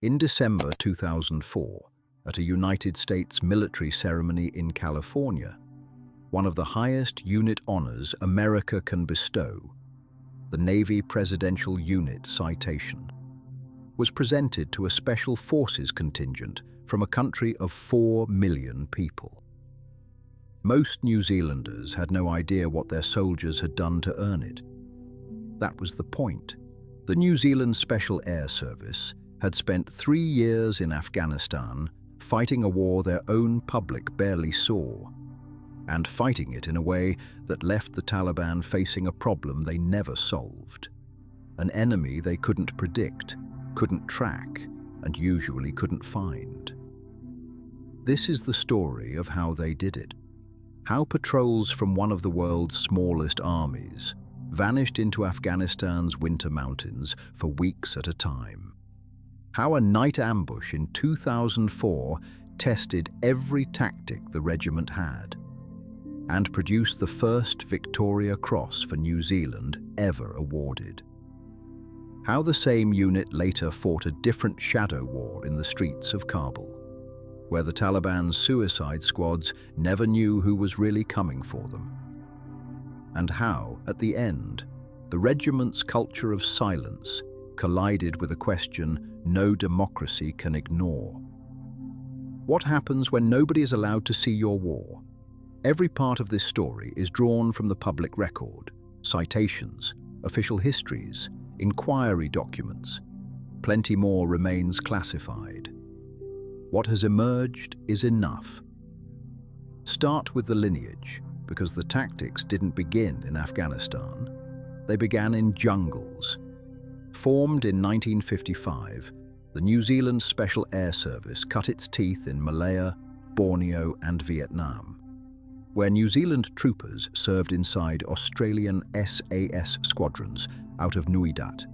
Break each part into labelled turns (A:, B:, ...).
A: In December 2004, at a United States military ceremony in California, one of the highest unit honors America can bestow, the Navy Presidential Unit Citation, was presented to a Special Forces contingent from a country of 4 million people. Most New Zealanders had no idea what their soldiers had done to earn it. That was the point. The New Zealand Special Air Service had spent 3 years in Afghanistan fighting a war their own public barely saw, and fighting it in a way that left the Taliban facing a problem they never solved. An enemy they couldn't predict, couldn't track, and usually couldn't find. This is the story of how they did it. How patrols from one of the world's smallest armies vanished into Afghanistan's winter mountains for weeks at a time. How a night ambush in 2004 tested every tactic the regiment had and produced the first Victoria Cross for New Zealand ever awarded. How the same unit later fought a different shadow war in the streets of Kabul, where the Taliban's suicide squads never knew who was really coming for them. And how, at the end, the regiment's culture of silence collided with a question no democracy can ignore. What happens when nobody is allowed to see your war? Every part of this story is drawn from the public record, citations, official histories, inquiry documents. Plenty more remains classified. What has emerged is enough. Start with the lineage, because the tactics didn't begin in Afghanistan. They began in jungles. Formed in 1955, the New Zealand Special Air Service cut its teeth in Malaya, Borneo, and Vietnam, where New Zealand troopers served inside Australian SAS squadrons out of Nui Dat,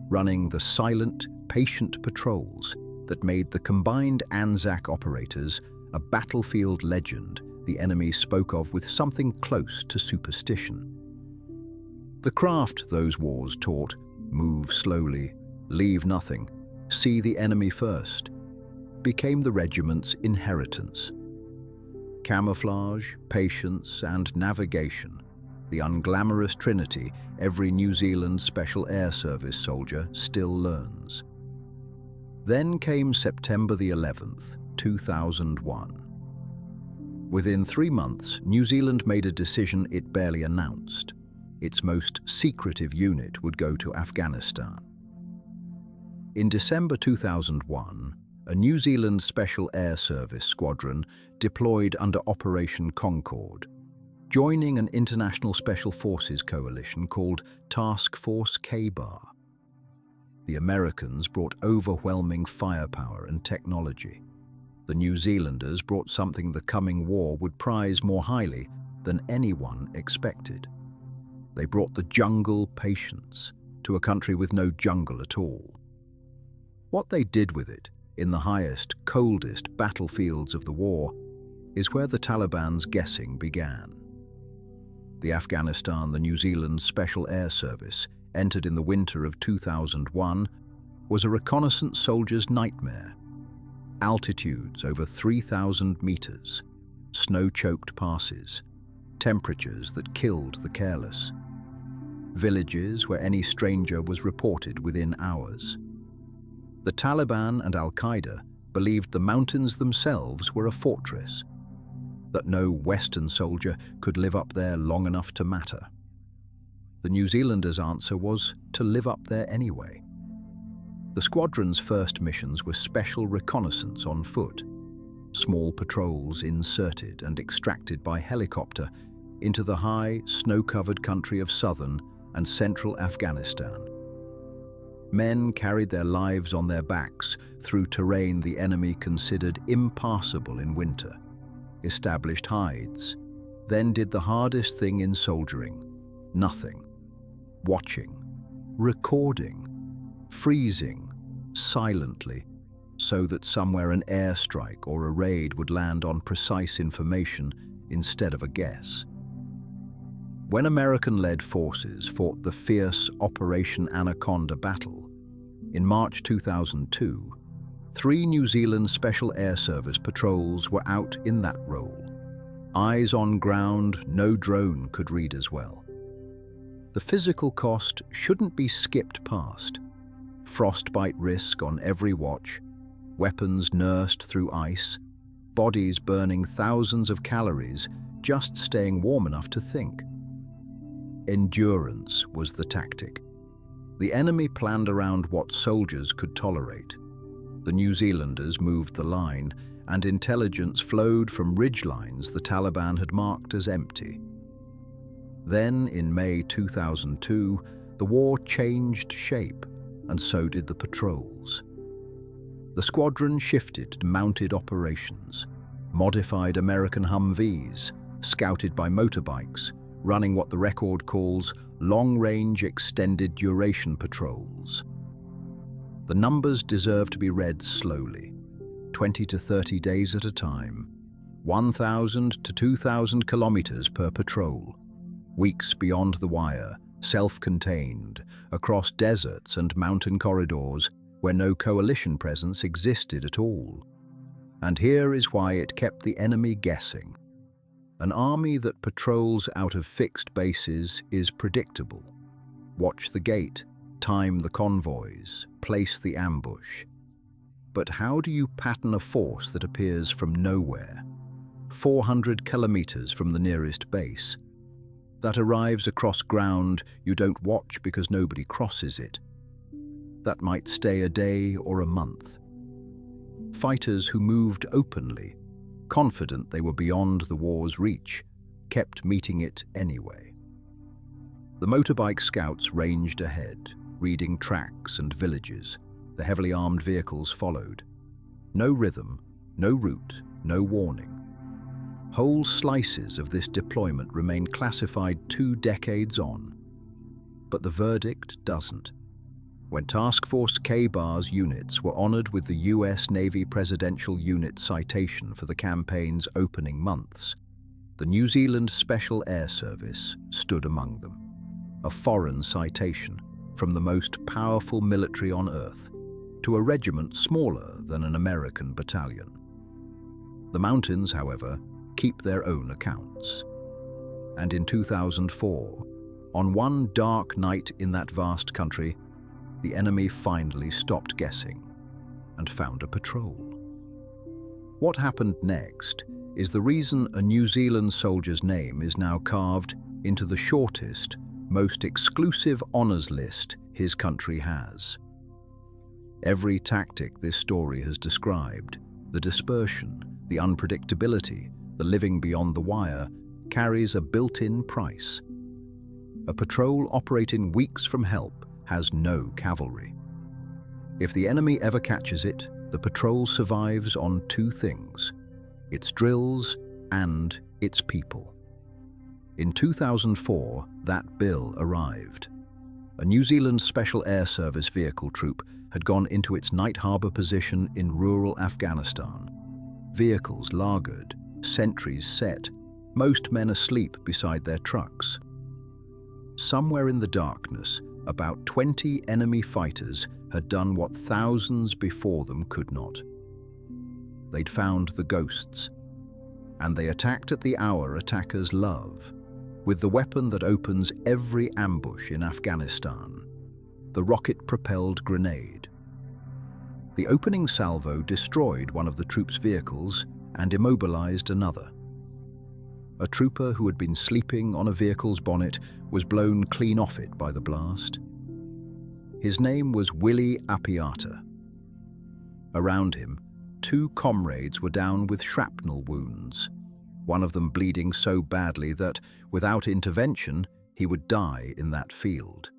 A: running the silent, patient patrols that made the combined Anzac operators a battlefield legend the enemy spoke of with something close to superstition. The craft those wars taught, move slowly, leave nothing, see the enemy first, became the regiment's inheritance. Camouflage, patience, and navigation, the unglamorous trinity every New Zealand Special Air Service soldier still learns. Then came September the 11th, 2001. Within 3 months, New Zealand made a decision it barely announced. Its most secretive unit would go to Afghanistan. In December 2001, a New Zealand Special Air Service squadron deployed under Operation Concord, joining an international special forces coalition called Task Force K-Bar. The Americans brought overwhelming firepower and technology. The New Zealanders brought something the coming war would prize more highly than anyone expected. They brought the jungle patience to a country with no jungle at all. What they did with it, in the highest, coldest battlefields of the war, is where the Taliban's guessing began. The Afghanistan, the New Zealand Special Air Service, entered in the winter of 2001, was a reconnaissance soldier's nightmare. Altitudes over 3,000 meters, snow-choked passes, temperatures that killed the careless, villages where any stranger was reported within hours. The Taliban and Al-Qaeda believed the mountains themselves were a fortress, that no Western soldier could live up there long enough to matter. The New Zealanders' answer was to live up there anyway. The squadron's first missions were special reconnaissance on foot, small patrols inserted and extracted by helicopter into the high, snow-covered country of southern and central Afghanistan. Men carried their lives on their backs through terrain the enemy considered impassable in winter, established hides, then did the hardest thing in soldiering: nothing. Watching, recording, freezing, silently, so that somewhere an airstrike or a raid would land on precise information instead of a guess. When American-led forces fought the fierce Operation Anaconda battle, in March 2002, 3 New Zealand Special Air Service patrols were out in that role. Eyes on ground, no drone could read as well. The physical cost shouldn't be skipped past. Frostbite risk on every watch, weapons nursed through ice, bodies burning thousands of calories just staying warm enough to think. Endurance was the tactic. The enemy planned around what soldiers could tolerate. The New Zealanders moved the line, and intelligence flowed from ridgelines the Taliban had marked as empty. Then, in May 2002, the war changed shape, and so did the patrols. The squadron shifted to mounted operations, modified American Humvees, scouted by motorbikes, running what the record calls long-range extended duration patrols. The numbers deserve to be read slowly, 20 to 30 days at a time, 1,000 to 2,000 kilometers per patrol, weeks beyond the wire, self-contained, across deserts and mountain corridors where no coalition presence existed at all. And here is why it kept the enemy guessing. An army that patrols out of fixed bases is predictable. Watch the gate, time the convoys, place the ambush. But how do you pattern a force that appears from nowhere, 400 kilometers from the nearest base, that arrives across ground you don't watch because nobody crosses it, that might stay a day or a month? Fighters who moved openly, confident they were beyond the war's reach, kept meeting it anyway. The motorbike scouts ranged ahead, reading tracks and villages. The heavily armed vehicles followed. No rhythm, no route, no warning. Whole slices of this deployment remain classified 2 decades on. But the verdict doesn't. When Task Force K-Bar's units were honored with the US Navy Presidential Unit Citation for the campaign's opening months, the New Zealand Special Air Service stood among them. A foreign citation from the most powerful military on Earth to a regiment smaller than an American battalion. The mountains, however, keep their own accounts. And in 2004, on one dark night in that vast country, the enemy finally stopped guessing and found a patrol. What happened next is the reason a New Zealand soldier's name is now carved into the shortest, most exclusive honours list his country has. Every tactic this story has described, the dispersion, the unpredictability, the living beyond the wire, carries a built-in price. A patrol operating weeks from help has no cavalry. If the enemy ever catches it, the patrol survives on 2 things: its drills and its people. In 2004, that bill arrived. A New Zealand Special Air Service vehicle troop had gone into its night harbour position in rural Afghanistan. Vehicles lagered, sentries set, most men asleep beside their trucks. Somewhere in the darkness, about 20 enemy fighters had done what thousands before them could not. They'd found the ghosts, and they attacked at the hour attackers love, with the weapon that opens every ambush in Afghanistan, the rocket-propelled grenade. The opening salvo destroyed one of the troops' vehicles and immobilized another. A trooper who had been sleeping on a vehicle's bonnet was blown clean off it by the blast. His name was Willie Apiata. Around him, 2 comrades were down with shrapnel wounds, one of them bleeding so badly that, without intervention, he would die in that field.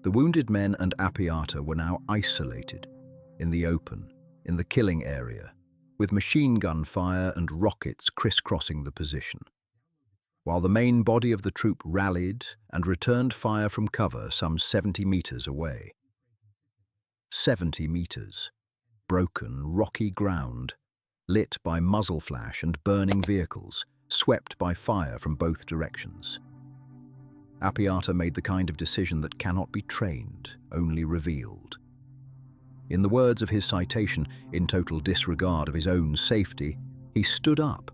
A: The wounded men and Apiata were now isolated, in the open, in the killing area, with machine gun fire and rockets crisscrossing the position, while the main body of the troop rallied and returned fire from cover some 70 meters away. 70 meters, broken, rocky ground, lit by muzzle flash and burning vehicles, swept by fire from both directions. Apiata made the kind of decision that cannot be trained, only revealed. In the words of his citation, in total disregard of his own safety, he stood up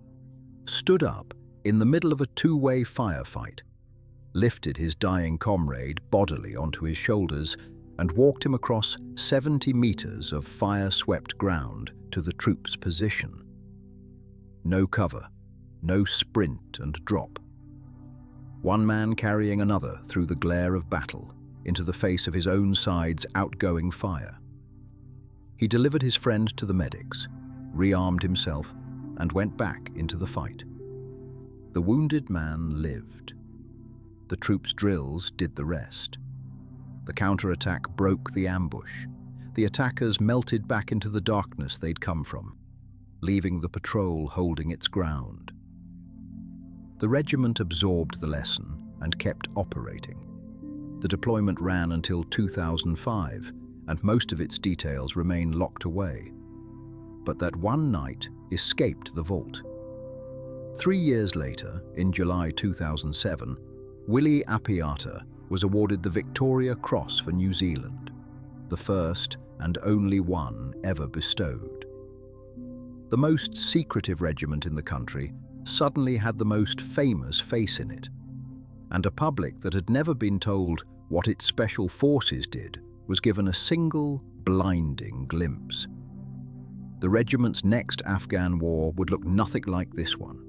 A: in the middle of a two-way firefight, lifted his dying comrade bodily onto his shoulders, and walked him across 70 meters of fire-swept ground to the troops' position. No cover, no sprint and drop. One man carrying another through the glare of battle into the face of his own side's outgoing fire. He delivered his friend to the medics, rearmed himself, and went back into the fight. The wounded man lived. The troops' drills did the rest. The counterattack broke the ambush. The attackers melted back into the darkness they'd come from, leaving the patrol holding its ground. The regiment absorbed the lesson and kept operating. The deployment ran until 2005, and most of its details remain locked away. But that one night escaped the vault. 3 years later, in July 2007, Willie Apiata was awarded the Victoria Cross for New Zealand, the first and only one ever bestowed. The most secretive regiment in the country suddenly had the most famous face in it, and a public that had never been told what its special forces did was given a single, blinding glimpse. The regiment's next Afghan war would look nothing like this one.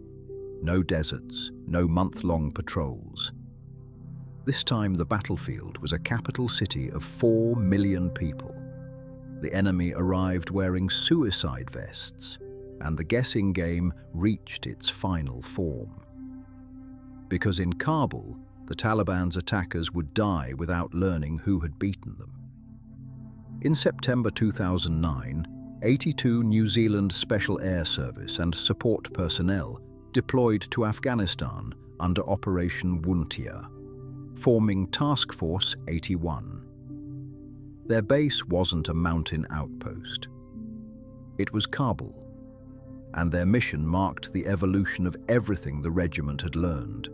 A: No deserts, no month-long patrols. This time the battlefield was a capital city of 4 million people. The enemy arrived wearing suicide vests, and the guessing game reached its final form. Because in Kabul, the Taliban's attackers would die without learning who had beaten them. In September 2009, 82 New Zealand Special Air Service and support personnel deployed to Afghanistan under Operation Burnham, forming Task Force 81. Their base wasn't a mountain outpost. It was Kabul, and their mission marked the evolution of everything the regiment had learned.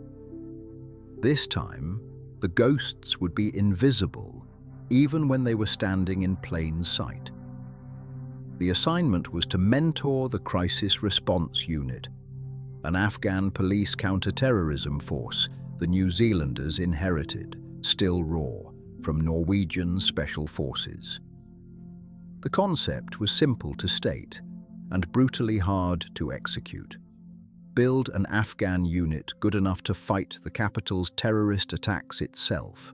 A: This time, the ghosts would be invisible, even when they were standing in plain sight. The assignment was to mentor the Crisis Response Unit, an Afghan police counter-terrorism force the New Zealanders inherited, still raw, from Norwegian Special Forces. The concept was simple to state and brutally hard to execute. Build an Afghan unit good enough to fight the capital's terrorist attacks itself,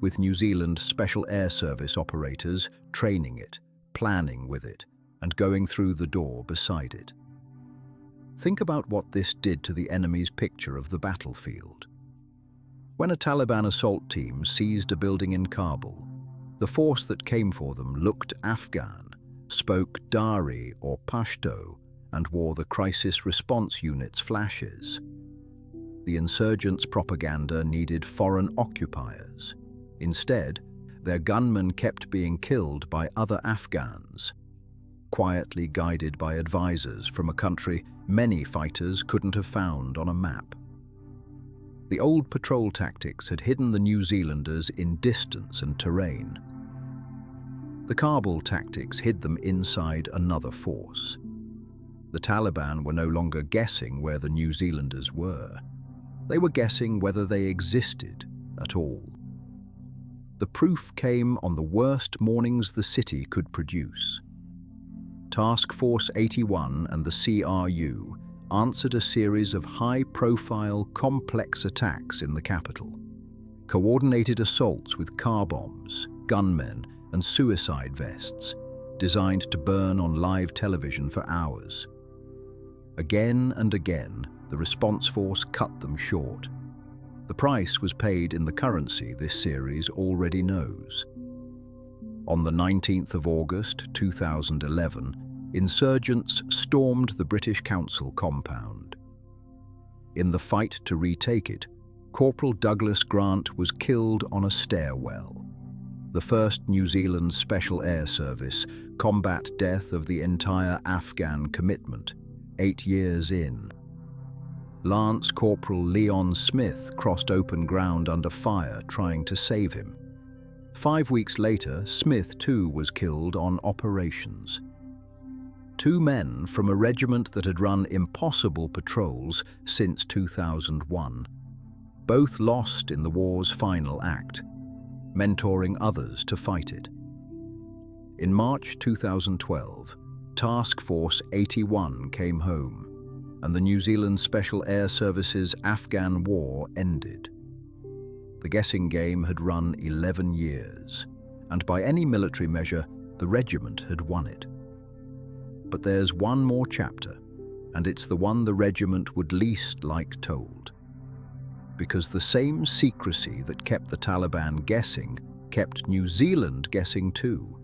A: with New Zealand Special Air Service operators training it, planning with it, and going through the door beside it. Think about what this did to the enemy's picture of the battlefield. When a Taliban assault team seized a building in Kabul, the force that came for them looked Afghan, spoke Dari or Pashto, and wore the Crisis Response Unit's flashes. The insurgents' propaganda needed foreign occupiers. Instead, their gunmen kept being killed by other Afghans, quietly guided by advisors from a country many fighters couldn't have found on a map. The old patrol tactics had hidden the New Zealanders in distance and terrain. The Kabul tactics hid them inside another force. The Taliban were no longer guessing where the New Zealanders were. They were guessing whether they existed at all. The proof came on the worst mornings the city could produce. Task Force 81 and the CRU answered a series of high-profile, complex attacks in the capital. Coordinated assaults with car bombs, gunmen, and suicide vests, designed to burn on live television for hours. Again and again, the response force cut them short. The price was paid in the currency this series already knows. On the 19th of August 2011, insurgents stormed the British Council compound. In the fight to retake it, Corporal Douglas Grant was killed on a stairwell. The first New Zealand Special Air Service combat death of the entire Afghan commitment, 8 years in. Lance Corporal Leon Smith crossed open ground under fire trying to save him. 5 weeks later, Smith too was killed on operations. 2 men from a regiment that had run impossible patrols since 2001, both lost in the war's final act, mentoring others to fight it. In March 2012, Task Force 81 came home, and the New Zealand Special Air Service's Afghan war ended. The guessing game had run 11 years, and by any military measure, the regiment had won it. But there's one more chapter, and it's the one the regiment would least like told. Because the same secrecy that kept the Taliban guessing kept New Zealand guessing too.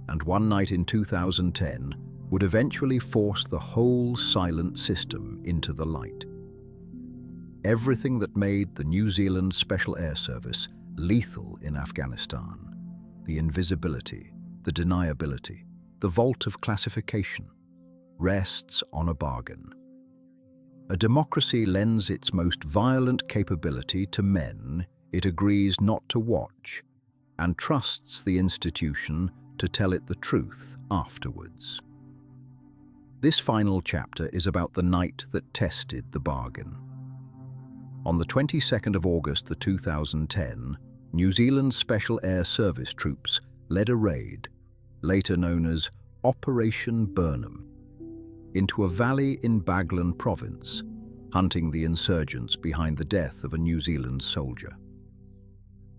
A: And one night in 2010 would eventually force the whole silent system into the light. Everything that made the New Zealand Special Air Service lethal in Afghanistan, the invisibility, the deniability, the vault of classification, rests on a bargain. A democracy lends its most violent capability to men it agrees not to watch, and trusts the institution to tell it the truth afterwards. This final chapter is about the night that tested the bargain. On the 22nd of August 2010, New Zealand Special Air Service troops led a raid, later known as Operation Burnham, into a valley in Baghlan province, hunting the insurgents behind the death of a New Zealand soldier.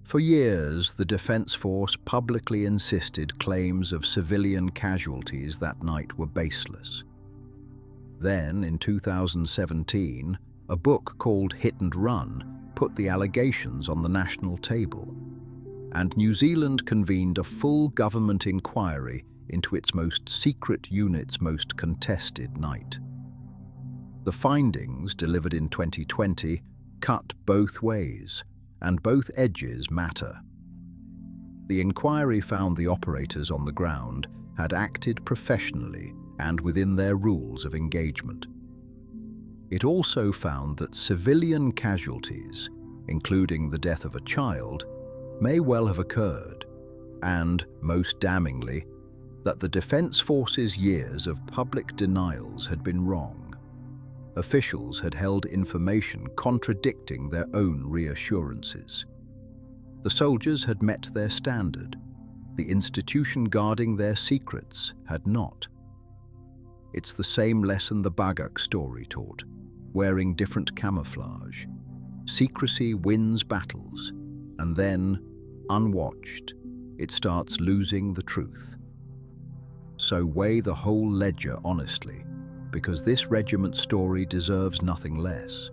A: For years, the Defence Force publicly insisted claims of civilian casualties that night were baseless. Then, in 2017, a book called Hit and Run put the allegations on the national table, and New Zealand convened a full government inquiry into its most secret unit's most contested night. The findings, delivered in 2020, cut both ways, and both edges matter. The inquiry found the operators on the ground had acted professionally and within their rules of engagement. It also found that civilian casualties, including the death of a child, may well have occurred, and, most damningly, that the Defence Force's years of public denials had been wrong. Officials had held information contradicting their own reassurances. The soldiers had met their standard. The institution guarding their secrets had not. It's the same lesson the Bagak story taught, wearing different camouflage. Secrecy wins battles, and then, unwatched, it starts losing the truth. So weigh the whole ledger honestly, because this regiment story deserves nothing less.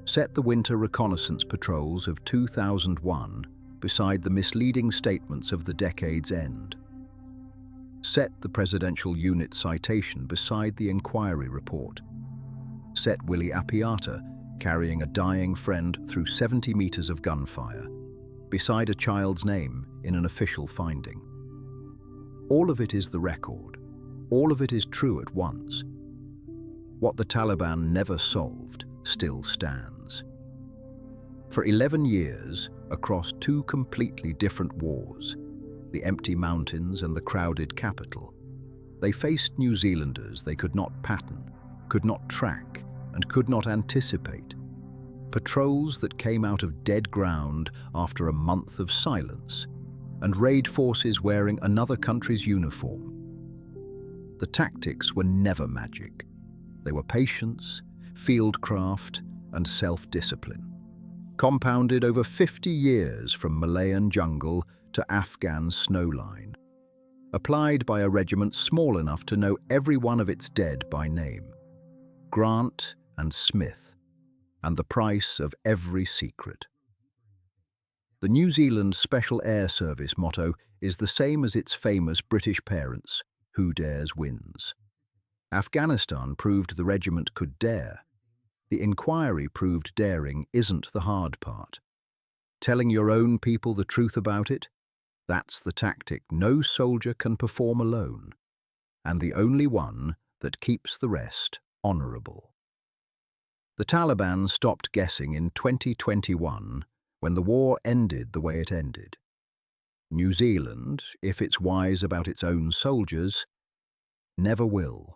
A: Set the winter reconnaissance patrols of 2001 beside the misleading statements of the decade's end. Set the presidential unit citation beside the inquiry report. Set Willie Appiata carrying a dying friend through 70 meters of gunfire beside a child's name in an official finding. All of it is the record. All of it is true at once. What the Taliban never solved still stands. For 11 years, across 2 completely different wars, the empty mountains and the crowded capital, they faced New Zealanders they could not pattern, could not track, and could not anticipate. Patrols that came out of dead ground after a month of silence, and raid forces wearing another country's uniform. The tactics were never magic. They were patience, fieldcraft, and self-discipline, compounded over 50 years from Malayan jungle to Afghan snowline, applied by a regiment small enough to know every one of its dead by name, Grant and Smith, and the price of every secret. The New Zealand Special Air Service motto is the same as its famous British parents, "Who dares wins." Afghanistan proved the regiment could dare. The inquiry proved daring isn't the hard part. Telling your own people the truth about it, that's the tactic no soldier can perform alone, and the only one that keeps the rest honourable. The Taliban stopped guessing in 2021 when the war ended the way it ended. New Zealand, if it's wise about its own soldiers, never will.